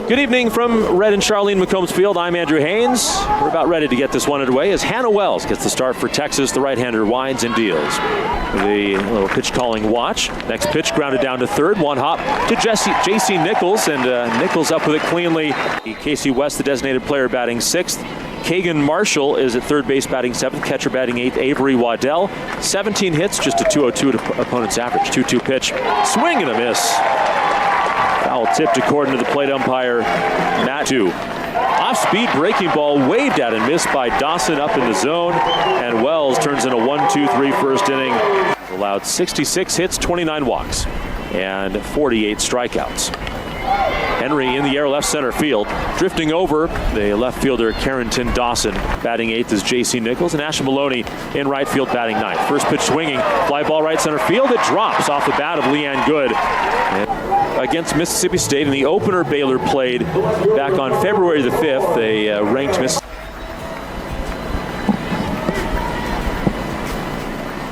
Good evening from Red and Charlene McCombs Field. I'm Andrew Haynes. We're about ready to get this one underway as Hannah Wells gets the start for Texas. The right-hander winds and deals. The little pitch calling watch. Next pitch grounded down to third. One hop to J.C. Nichols, and Nichols up with it cleanly. Casey West, the designated player, batting sixth. Kagan Marshall is at third base batting seventh. Catcher batting eighth, Avery Waddell. 17 hits, just a 202 to opponent's average. 2-2 pitch. Swing and a miss. Foul tipped according to the plate umpire, Matt 2. Off-speed breaking ball waved at and missed by Dawson up in the zone. And Wells turns in a 1-2-3 first inning. Allowed 66 hits, 29 walks, and 48 strikeouts. Henry in the air left center field. Drifting over, the left fielder Carrington Dawson. Batting eighth is J.C. Nichols, and Ashley Maloney in right field batting ninth. First pitch swinging, fly ball right center field. It drops off the bat of Leanne Good. Against Mississippi State in the opener Baylor played back on February the 5th. They ranked Mississippi.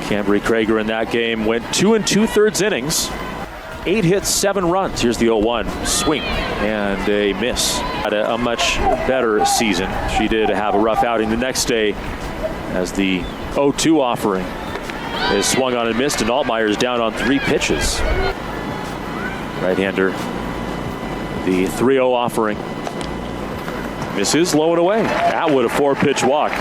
Cambry Krager in that game went 2 2/3 innings. 8 hits, 7 runs. Here's the 0-1 swing and a miss. Had a much better season. She did have a rough outing the next day as the 0-2 offering is swung on and missed, and Altmaier's down on 3 pitches. Right-hander, the 3-0 offering. Misses low and away. Atwood a 4-pitch walk.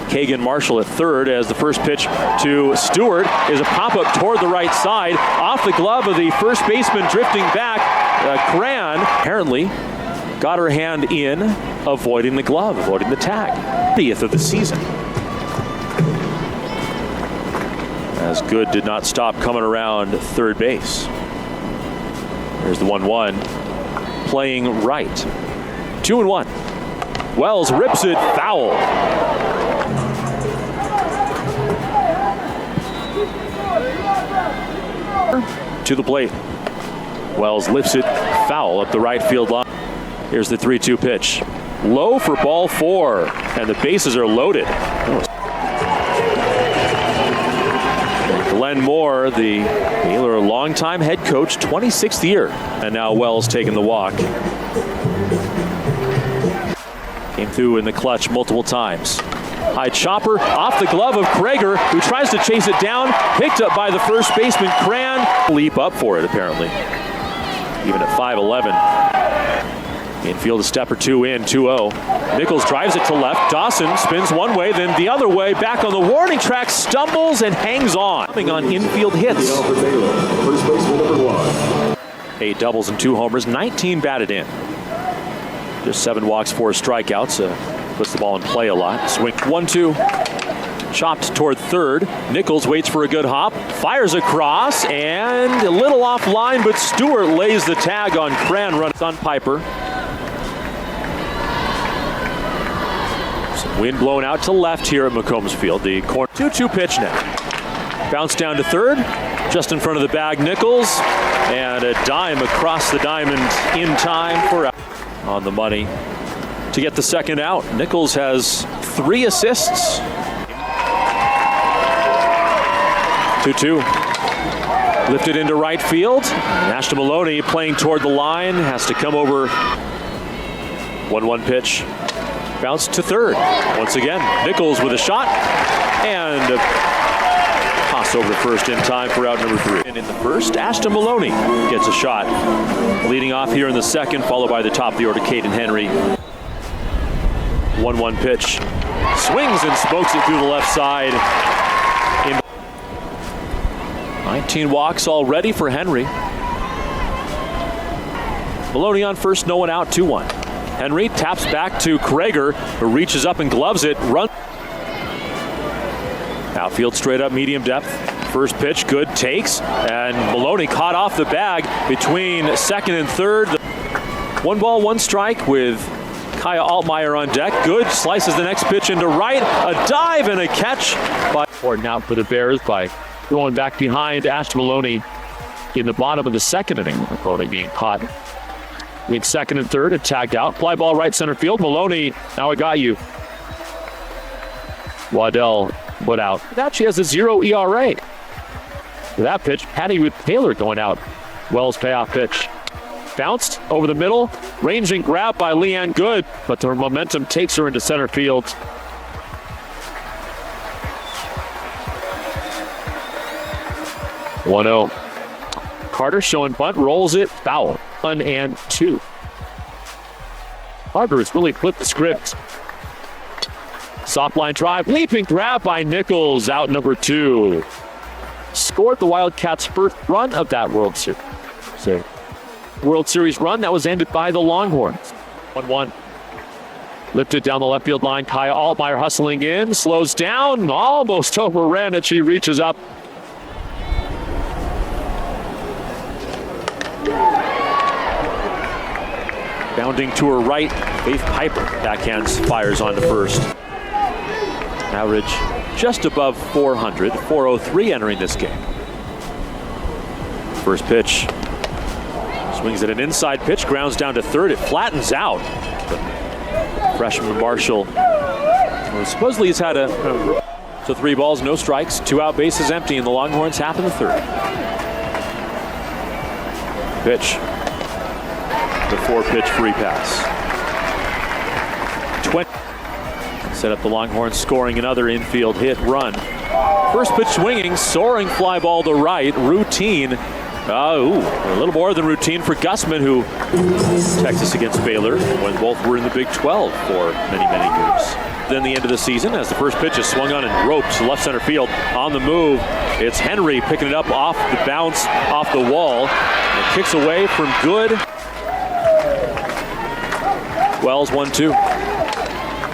Kagan Marshall at third as the first pitch to Stewart is a pop-up toward the right side. Off the glove of the first baseman drifting back. Cran apparently got her hand in, avoiding the glove, avoiding the tag. 30th of the season. As Good did not stop coming around third base. There's the 1-1. Playing right. 2-1. Wells rips it foul. To the plate. Wells lifts it foul up the right field line. Here's the 3-2 pitch. Low for ball 4, and the bases are loaded. Glenn Moore, the Baylor longtime head coach, 26th year, and now Wells taking the walk. Came through in the clutch multiple times. High chopper off the glove of Krager, who tries to chase it down. Picked up by the first baseman, Cran. Leap up for it, apparently. Even at 5'11". Infield a step or two in, 2-0. Nichols drives it to left. Dawson spins one way, then the other way. Back on the warning track, stumbles and hangs on. Coming on infield hits. 8 doubles and 2 homers, 19 batted in. Just 7 walks, 4 strikeouts. Puts the ball in play a lot. Swing 1-2. Chopped toward third. Nichols waits for a good hop. Fires across and a little off line, but Stewart lays the tag on Cran. Runs on Piper. Some wind blown out to left here at McCombs Field. The corner 2-2 pitch now. Bounce down to third. Just in front of the bag, Nichols. And a dime across the diamond in time for out. On the money to get the second out. Nichols has 3 assists. 2-2. Lifted into right field. Ashley Maloney playing toward the line. Has to come over. 1-1 pitch. Bounce to third. Once again, Nichols with a shot. And a toss over to first in time for out number 3. And in the first, Ashley Maloney gets a shot. Leading off here in the second, followed by the top of the order, Caden Henry. 1-1 pitch. Swings and smokes it through the left side. 19 walks already for Henry. Maloney on first, no one out, 2-1. Henry taps back to Krager, who reaches up and gloves it. Run. Outfield straight up, medium depth. First pitch, Good takes, and Maloney caught off the bag between second and third. 1 ball, 1 strike with Kaya Altmaier on deck. Good slices the next pitch into right. A dive and a catch by important out for the Bears by going back behind Ashley Maloney in the bottom of the second inning. Maloney being caught in second and third and tagged out. Fly ball right center field. Maloney, now I got you. Waddell put out. That she has a 0 ERA. That pitch, Patty with Taylor going out. Wells payoff pitch. Bounced over the middle. Ranging grab by Leanne Good, but the momentum takes her into center field. 1-0. Carter showing bunt, rolls it, foul. 1-2. Carter has really flipped the script. Soft line drive, leaping grab by Nichols, out number 2. Scored the Wildcats' first run of that World Series run that was ended by the Longhorns. 1-1. Lifted down the left field line. Kaya Altmaier hustling in, slows down, almost overran it. She reaches up. Bounding to her right, Faith Piper backhands, fires on to first. Average just above 400, 403 entering this game. First pitch. Swings at an inside pitch, grounds down to third. It flattens out. But freshman Marshall supposedly has had so 3 balls, no strikes, 2 out, bases empty, and the Longhorns half in the third. Pitch. The 4-pitch free pass. 20. Set up the Longhorns scoring another infield hit run. First pitch swinging, soaring fly ball to right, routine. A little more than routine for Gussman, who Texas against Baylor when both were in the Big 12 for many, many years. Then the end of the season as the first pitch is swung on and roped to left center field. On the move, it's Henry picking it up off the bounce, off the wall. And kicks away from Good. Wells 1-2.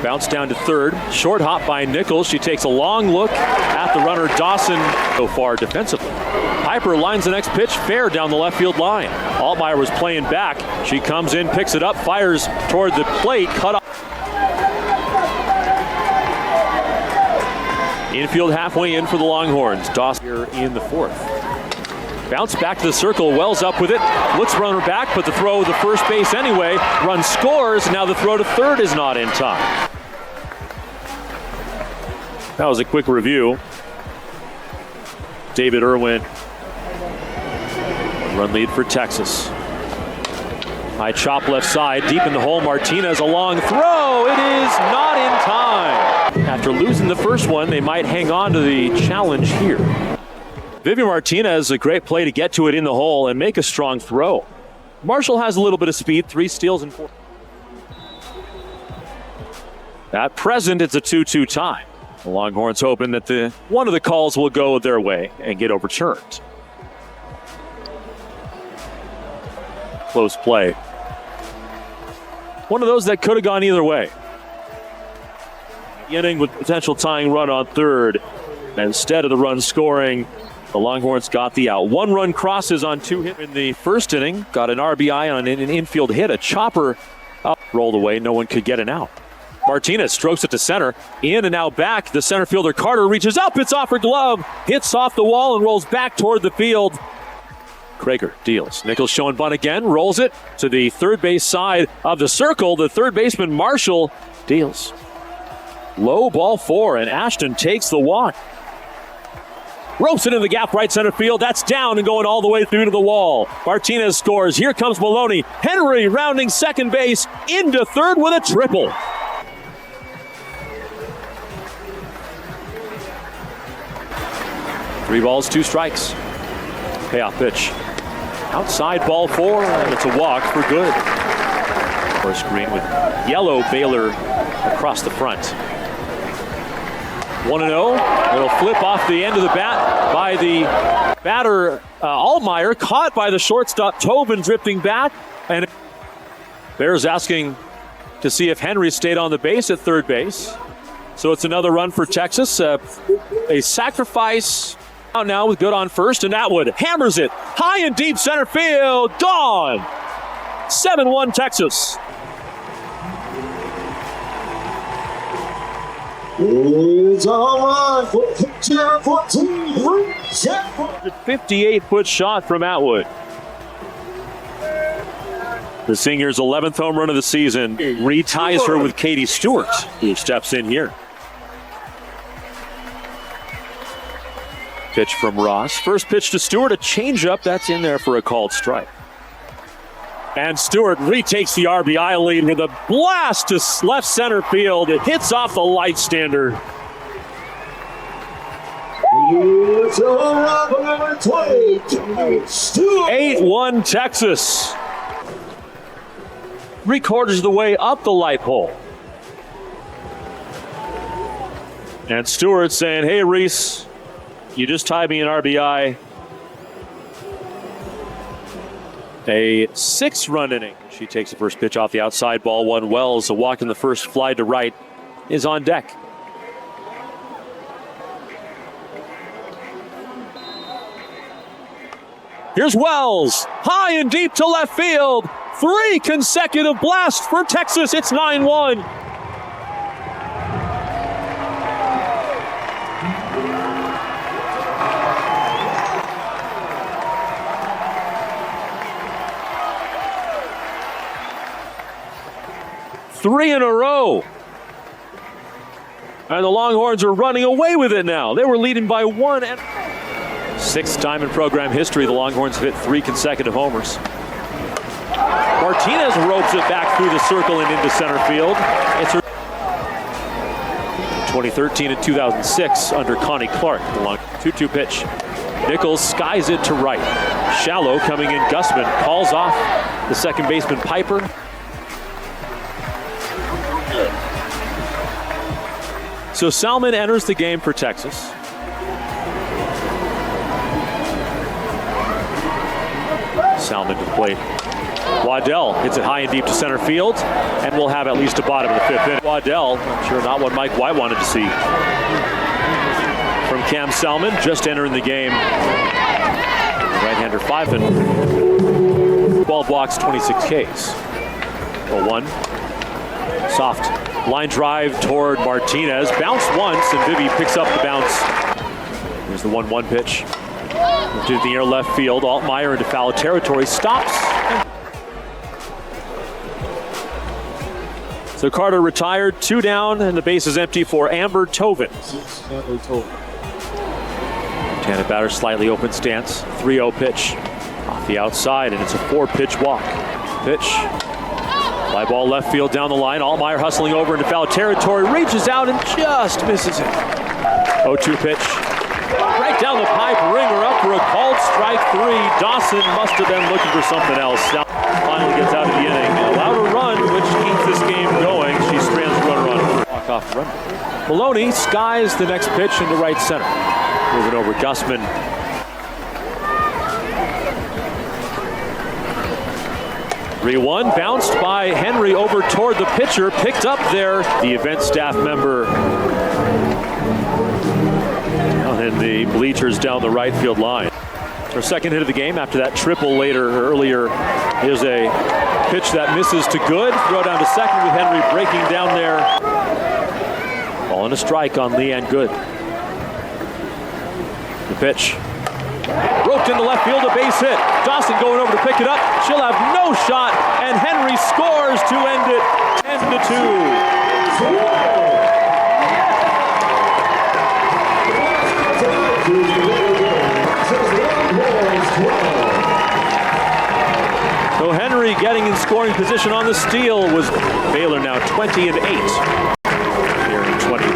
Bounce down to third. Short hop by Nichols. She takes a long look at the runner Dawson so far defensively. Piper lines the next pitch fair down the left field line. Altmaier was playing back. She comes in, picks it up, fires toward the plate. Cut off. Infield halfway in for the Longhorns. Dawson here in the 4th. Bounce back to the circle, Wells up with it, looks runner back, but the throw to first base anyway. Run scores, now the throw to third is not in time. That was a quick review. David Irwin. 1-run lead for Texas. High chop left side, deep in the hole. Martinez, a long throw. It is not in time. After losing the first one, they might hang on to the challenge here. Vivian Martinez, a great play to get to it in the hole and make a strong throw. Marshall has a little bit of speed, 3 steals and 4. At present, it's a 2-2 tie. The Longhorns hoping that one of the calls will go their way and get overturned. Close play. One of those that could have gone either way. The inning with potential tying run on third. Instead of the run scoring, the Longhorns got the out. 1-run crosses on 2 hits in the first inning. Got an RBI on an infield hit. A chopper up, rolled away. No one could get an out. Martinez strokes it to center. In and now back. The center fielder Carter reaches up. It's off her glove. Hits off the wall and rolls back toward the field. Krager deals. Nichols showing bunt again. Rolls it to the third base side of the circle. The third baseman Marshall deals. Low ball 4, and Ashton takes the walk. Ropes it in the gap right center field. That's down and going all the way through to the wall. Martinez scores. Here comes Maloney. Henry rounding second base into third with a triple. Three balls, 2 strikes. Payoff pitch. Outside ball 4, and it's a walk for Good. First green with yellow Baylor across the front. 1-0. It'll flip off the end of the bat by the batter Altmaier, caught by the shortstop Tobin drifting back. And Bears asking to see if Henry stayed on the base at third base. So it's another run for Texas. A sacrifice out now with Good on first, and Atwood hammers it high and deep center field. Gone. 7-1 Texas. It's all right for pitcher 14. 58-foot shot from Atwood. The senior's 11th home run of the season reties her with Katie Stewart, who steps in here. Pitch from Ross. First pitch to Stewart, a changeup that's in there for a called strike. And Stewart retakes the RBI lead with a blast to left center field. It hits off the light stander. It's a run for number 20. Stewart. 8-1 Texas. 3/4 of the way up the light pole. And Stewart saying, hey, Reese, you just tied me an RBI. A 6-run inning. She takes the first pitch off the outside, ball one. Wells, a walk in the first, fly to right, is on deck. Here's Wells, high and deep to left field. 3 consecutive blasts for Texas. It's 9-1. Three in a row. And the Longhorns are running away with it now. They were leading by 1. Sixth time in program history, the Longhorns have hit 3 consecutive homers. Martinez ropes it back through the circle and into center field. It's her 2013 and 2006 under Connie Clark. The long 2-2 pitch. Nichols skies it to right. Shallow coming in. Gussman calls off the second baseman Piper. So Salmon enters the game for Texas. Salmon to the plate. Waddell hits it high and deep to center field, and we'll have at least a bottom of the 5th inning. Waddell, I'm sure not what Mike White wanted to see from Cam Salmon, just entering the game. Right-hander 5 and 12 walks, 26 Ks. 0-1. Soft line drive toward Martinez. Bounce once, and Vivi picks up the bounce. Here's the 1-1 pitch. To the air left field. Altmaier into foul territory. Stops. So Carter retired. 2 down, and the base is empty for Amber Tovin. Left-handed batter, slightly open stance. 3-0 pitch. Off the outside, and it's a 4-pitch walk. Pitch. Fly ball left field down the line. Altmaier hustling over into foul territory. Reaches out and just misses it. 0-2 pitch. Right down the pipe. Ringer up for a called strike 3. Dawson must have been looking for something else. Finally gets out of the inning. Allowed a run, which keeps this game going. She strands the runner on first. Walk off the run. Maloney skies the next pitch into right center. Moving over Gussman. Three-1, bounced by Henry over toward the pitcher, picked up there. The event staff member in the bleachers down the right field line. Her second hit of the game after that triple earlier. Here's a pitch that misses to good. Throw down to second with Henry breaking down there. Ball and a strike on Leanne Good. The pitch. Roped into left field, a base hit. Dawson going over to pick it up. She'll have no shot, and Henry scores to end it 10-2. So Henry getting in scoring position on the steal was Baylor now 20-8 here in 2020.